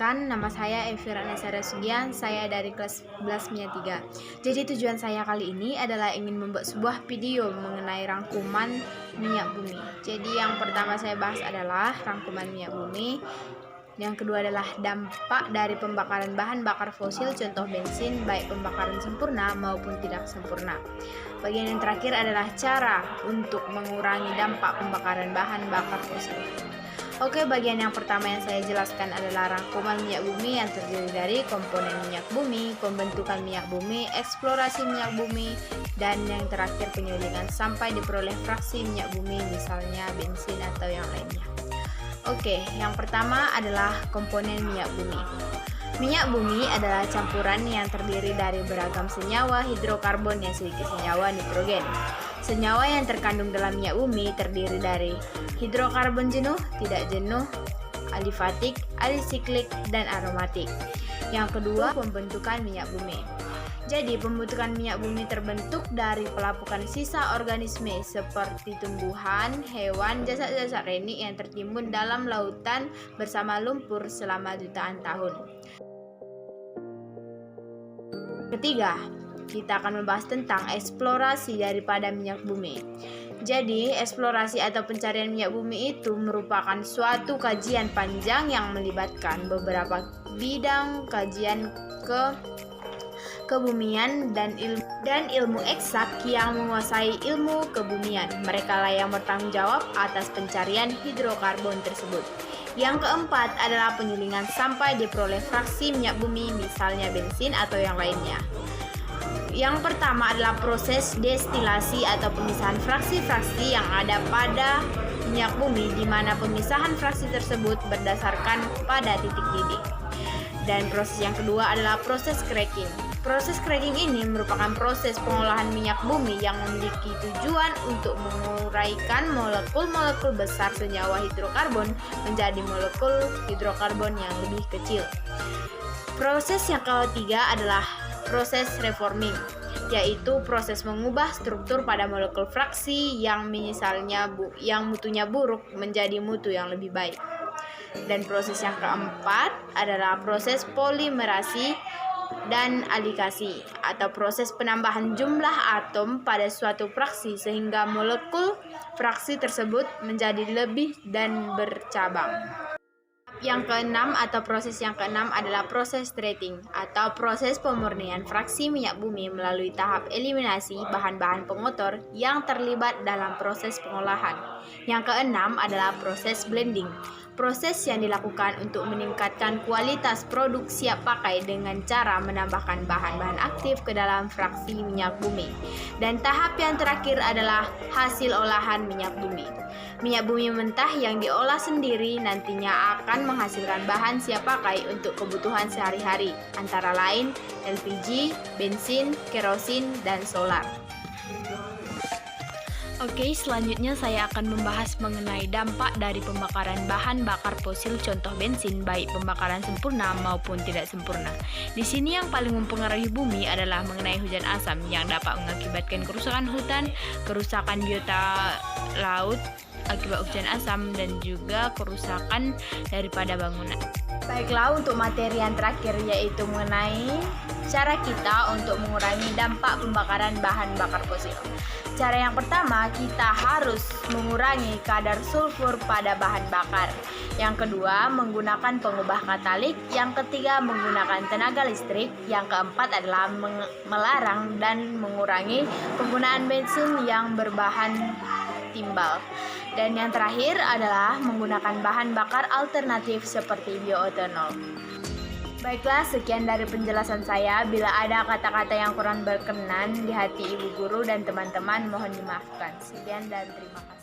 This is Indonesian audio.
Perkenalkan, nama saya Evira Nesara Sugian, saya dari kelas 11 MIA 3. Jadi tujuan saya kali ini adalah ingin membuat sebuah video mengenai rangkuman minyak bumi. Jadi yang pertama saya bahas adalah rangkuman minyak bumi. Yang kedua adalah dampak dari pembakaran bahan bakar fosil, contoh bensin, baik pembakaran sempurna maupun tidak sempurna. Bagian yang terakhir adalah cara untuk mengurangi dampak pembakaran bahan bakar fosil. Oke, bagian yang pertama yang saya jelaskan adalah rangkuman minyak bumi yang terdiri dari komponen minyak bumi, pembentukan minyak bumi, eksplorasi minyak bumi, dan yang terakhir penyulingan sampai diperoleh fraksi minyak bumi, misalnya bensin atau yang lainnya. Oke, yang pertama adalah komponen minyak bumi. Minyak bumi adalah campuran yang terdiri dari beragam senyawa hidrokarbon yang sedikit senyawa nitrogen. Senyawa yang terkandung dalam minyak bumi terdiri dari hidrokarbon jenuh, tidak jenuh, alifatik, alisiklik, dan aromatik. Yang kedua, pembentukan minyak bumi. Jadi, pembentukan minyak bumi terbentuk dari pelapukan sisa organisme seperti tumbuhan, hewan, jasad-jasad renik yang tertimbun dalam lautan bersama lumpur selama jutaan tahun. Ketiga, kita akan membahas tentang eksplorasi daripada minyak bumi. Jadi, eksplorasi atau pencarian minyak bumi itu merupakan suatu kajian panjang yang melibatkan beberapa bidang kajian kebumian dan ilmu eksak yang menguasai ilmu kebumian. Mereka lah yang bertanggung jawab atas pencarian hidrokarbon tersebut. Yang keempat adalah penyulingan sampai diperoleh fraksi minyak bumi, misalnya bensin atau yang lainnya. Yang pertama adalah proses destilasi atau pemisahan fraksi-fraksi yang ada pada minyak bumi, di mana pemisahan fraksi tersebut berdasarkan pada titik didih. Dan proses yang kedua adalah proses cracking. Proses cracking ini merupakan proses pengolahan minyak bumi yang memiliki tujuan untuk menguraikan molekul-molekul besar senyawa hidrokarbon menjadi molekul hidrokarbon yang lebih kecil. Proses yang ketiga adalah proses reforming, yaitu proses mengubah struktur pada molekul fraksi yang misalnya yang mutunya buruk menjadi mutu yang lebih baik. Dan proses yang keempat adalah proses polimerasi dan alikasi atau proses penambahan jumlah atom pada suatu fraksi sehingga molekul fraksi tersebut menjadi lebih dan bercabang. Yang keenam atau proses yang keenam adalah proses treating atau proses pemurnian fraksi minyak bumi melalui tahap eliminasi bahan-bahan pengotor yang terlibat dalam proses pengolahan. Yang keenam adalah proses blending. Proses yang dilakukan untuk meningkatkan kualitas produk siap pakai dengan cara menambahkan bahan-bahan aktif ke dalam fraksi minyak bumi. Dan tahap yang terakhir adalah hasil olahan minyak bumi. Minyak bumi mentah yang diolah sendiri nantinya akan menghasilkan bahan siap pakai untuk kebutuhan sehari-hari, antara lain LPG, bensin, kerosin, dan solar. Oke, selanjutnya saya akan membahas mengenai dampak dari pembakaran bahan bakar fosil, contoh bensin, baik pembakaran sempurna maupun tidak sempurna. Di sini yang paling mempengaruhi bumi adalah mengenai hujan asam yang dapat mengakibatkan kerusakan hutan, kerusakan biota laut akibat hujan asam, dan juga kerusakan daripada bangunan. Baiklah, untuk materi yang terakhir yaitu mengenai cara kita untuk mengurangi dampak pembakaran bahan bakar fosil. Cara yang pertama, kita harus mengurangi kadar sulfur pada bahan bakar. Yang kedua, menggunakan pengubah katalik. Yang ketiga, menggunakan tenaga listrik. Yang keempat adalah melarang dan mengurangi penggunaan bensin yang berbahan timbal. Dan yang terakhir adalah menggunakan bahan bakar alternatif seperti bioetanol. Baiklah, sekian dari penjelasan saya. Bila ada kata-kata yang kurang berkenan di hati ibu guru dan teman-teman, mohon dimaafkan. Sekian dan terima kasih.